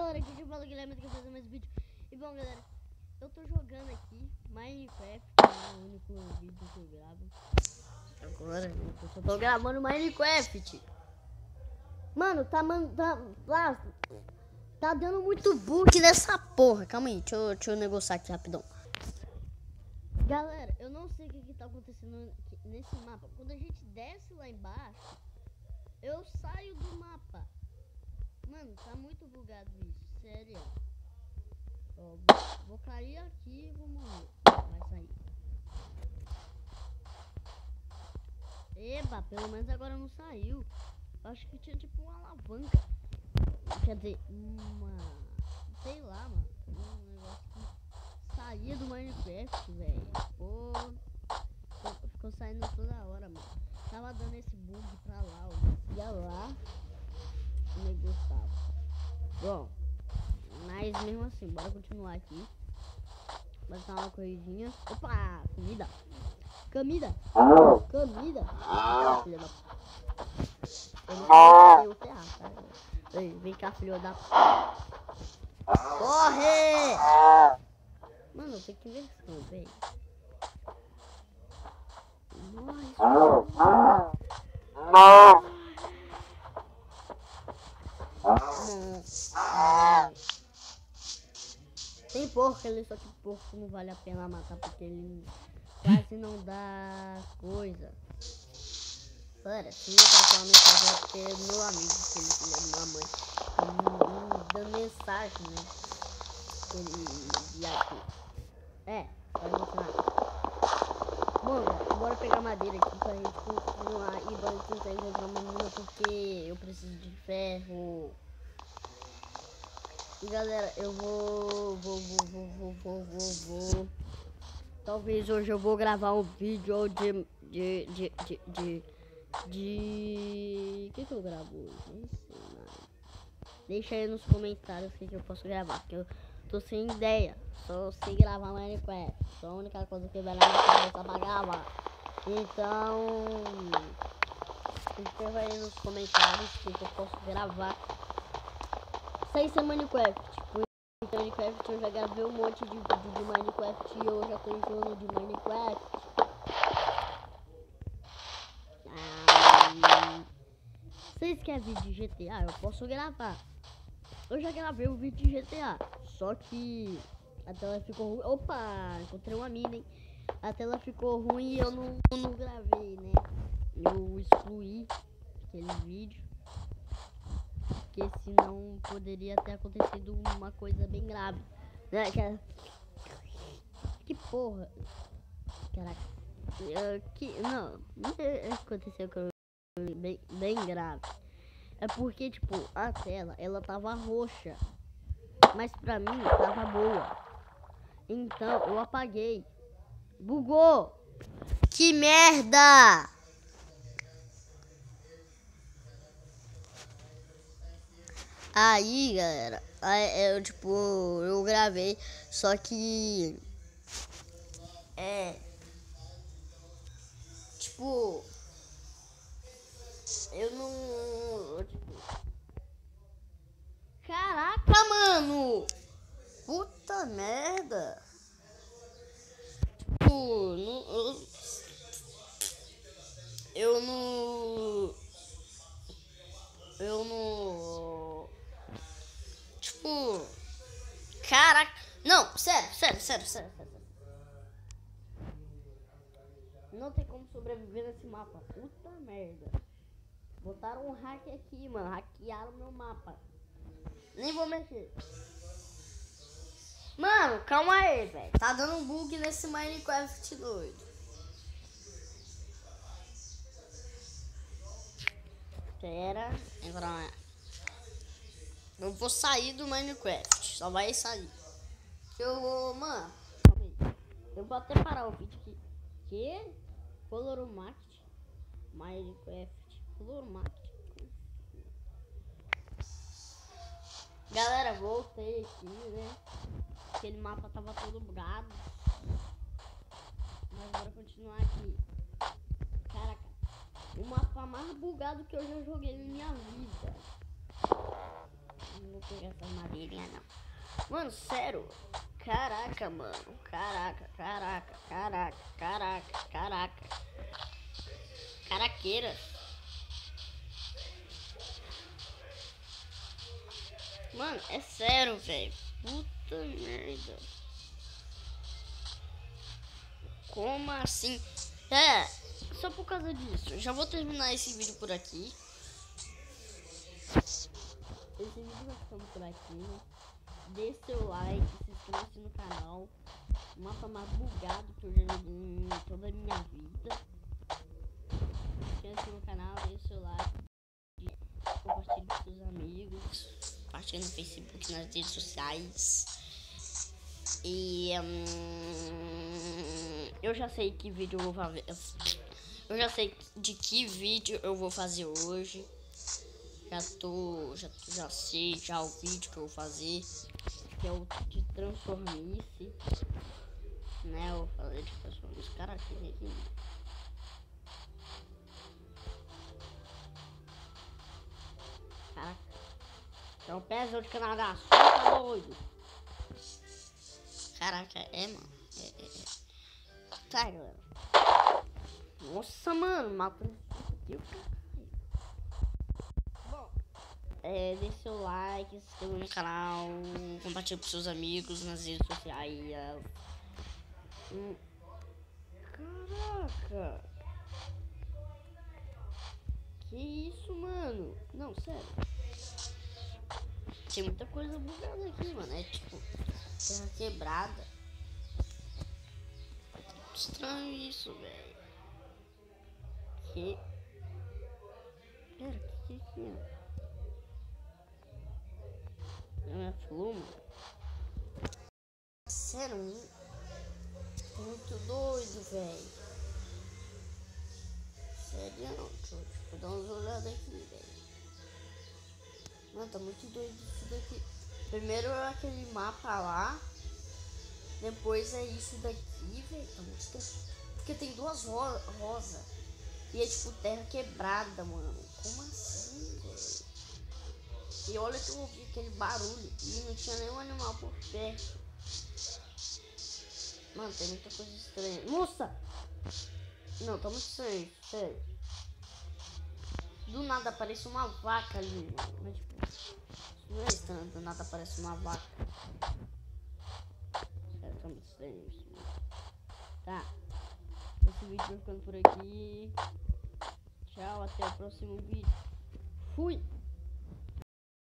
galera, aqui eu falo Guilherme que fazer mais vídeo. E bom galera, eu tô jogando aqui Minecraft, é o único vídeo que eu gravo. Agora eu só tô gravando Minecraft. Mano, tá dando muito bug nessa porra. Calma aí, deixa eu negociar aqui rapidão. Galera, eu não sei o que tá acontecendo nesse mapa. Quando a gente desce lá embaixo, eu saio do mapa. Mano, tá muito bugado isso, sério. Ó, vou cair aqui e vou morrer. Vai sair. Eba, pelo menos agora não saiu. Eu acho que tinha tipo uma alavanca. Quer dizer, sei lá, mano. Um negócio que saía do Minecraft, velho. Pô, ficou saindo toda hora, mano. Tava dando esse bug pra lá, ó. Ia lá. O negócio tava. Bom, mas mesmo assim, bora continuar aqui. Vai dar uma corridinha. Opa, comida. Comida. Filha da... Eu não sei o ferrar, tá? Vem cá, filho da... Corre! Mano, tem que ver isso, velho. Tem porco ali, só que porco não vale a pena matar porque ele quase não dá coisa. Galera, se eu passar uma mensagem é porque é meu amigo, que ele é minha mãe, dando mensagem, né? Ele aqui. Vai continuar. Bom, bora pegar madeira aqui pra gente continuar e bora tentar encontrar uma mina porque eu preciso de ferro. E galera, eu vou. Talvez hoje eu vou gravar um vídeo de que eu gravo hoje? Nem sei, mano. Deixa aí nos comentários o que eu posso gravar, porque eu tô sem ideia. Só sei gravar Minecraft. Só a única coisa que vai na minha cabeça pra gravar. Então, escreva aí nos comentários o que eu posso gravar sem ser Minecraft. Porque Minecraft eu já gravei um monte de vídeo de Minecraft e eu já tô enjoando de Minecraft. Vocês querem vídeo de GTA? Eu posso gravar. Eu já gravei um vídeo de GTA. Só que a tela ficou ruim. Opa, encontrei uma mina, hein? A tela ficou ruim e eu não gravei, né? Eu excluí aquele vídeo. Porque senão poderia ter acontecido uma coisa bem grave. Né? Que porra. Caraca. Não aconteceu com bem grave. É porque, tipo, a tela, ela tava roxa. Mas pra mim, tava boa. Então, eu apaguei. Bugou! Que merda! Aí, galera, eu gravei, só que... eu não... Caraca, mano! Puta merda! Eu não... Caraca! Não, sério. Não tem como sobreviver nesse mapa. Puta merda. Botaram um hack aqui, mano. Hackearam meu mapa. Nem vou mexer. Mano, calma aí, velho. Tá dando um bug nesse Minecraft doido. Pera. Agora eu vou sair do Minecraft. Só vai sair. Eu vou, mano. Calma aí. Eu vou até parar o vídeo aqui. Que? Coloromact. Minecraft. Coloromact. Galera, voltei aqui, né? Aquele mapa tava todo bugado. Mas bora continuar aqui. Caraca, o mapa mais bugado que eu já joguei na minha vida. Vou pegar essa madeira. família, não. Mano, sério. Caraca, mano. Caraca. Caraqueira. Mano, é sério, velho. Puta merda. Como assim? É, só por causa disso. Já vou terminar esse vídeo por aqui. Esse vídeo vai ficando por aqui. Dê seu like, se inscreva no canal. O mapa mais bugado que eu já joguei em toda a minha vida. Se inscreva no canal, dê seu like. Compartilhe com seus amigos. Compartilhe no Facebook, nas redes sociais. E eu já sei que vídeo eu vou fazer. Eu já sei de que vídeo eu vou fazer hoje. Já sei já o vídeo que eu vou fazer. Que é o de Transformice. Né? Eu vou fazer de Transformice. Caraca, aqui. Caraca. É um pezão de cana da açúcar, tá doido? Caraca, mano. Tá, galera. Nossa, mano, matando aqui o cara. Bom, deixe seu like, se inscreva no canal, compartilhe com seus amigos nas redes sociais. Caraca. Que isso, mano? Não, sério. Tem muita coisa bugada aqui, mano. É tipo terra quebrada. Estranho isso, velho. Pera, que é isso? É fluma. Sério, muito doido, velho. Sério, deixa eu dar umas olhadas aqui, velho. Mano, tá muito doido isso daqui. Primeiro é aquele mapa lá. Depois é isso daqui, velho. Tá muito doido. Porque tem duas rosas. E é tipo terra quebrada, mano. Como assim, velho? E olha que eu ouvi aquele barulho. E não tinha nenhum animal por perto. Mano, tem muita coisa estranha. Moça! Não, tá muito estranho, sério. Do nada aparece uma vaca ali, mano. Mas, tipo, isso não é estranho. Do nada aparece uma vaca. Sério, tá muito estranho isso, mano. Tá. Esse vídeo vai ficando por aqui. Tchau, até o próximo vídeo. Fui!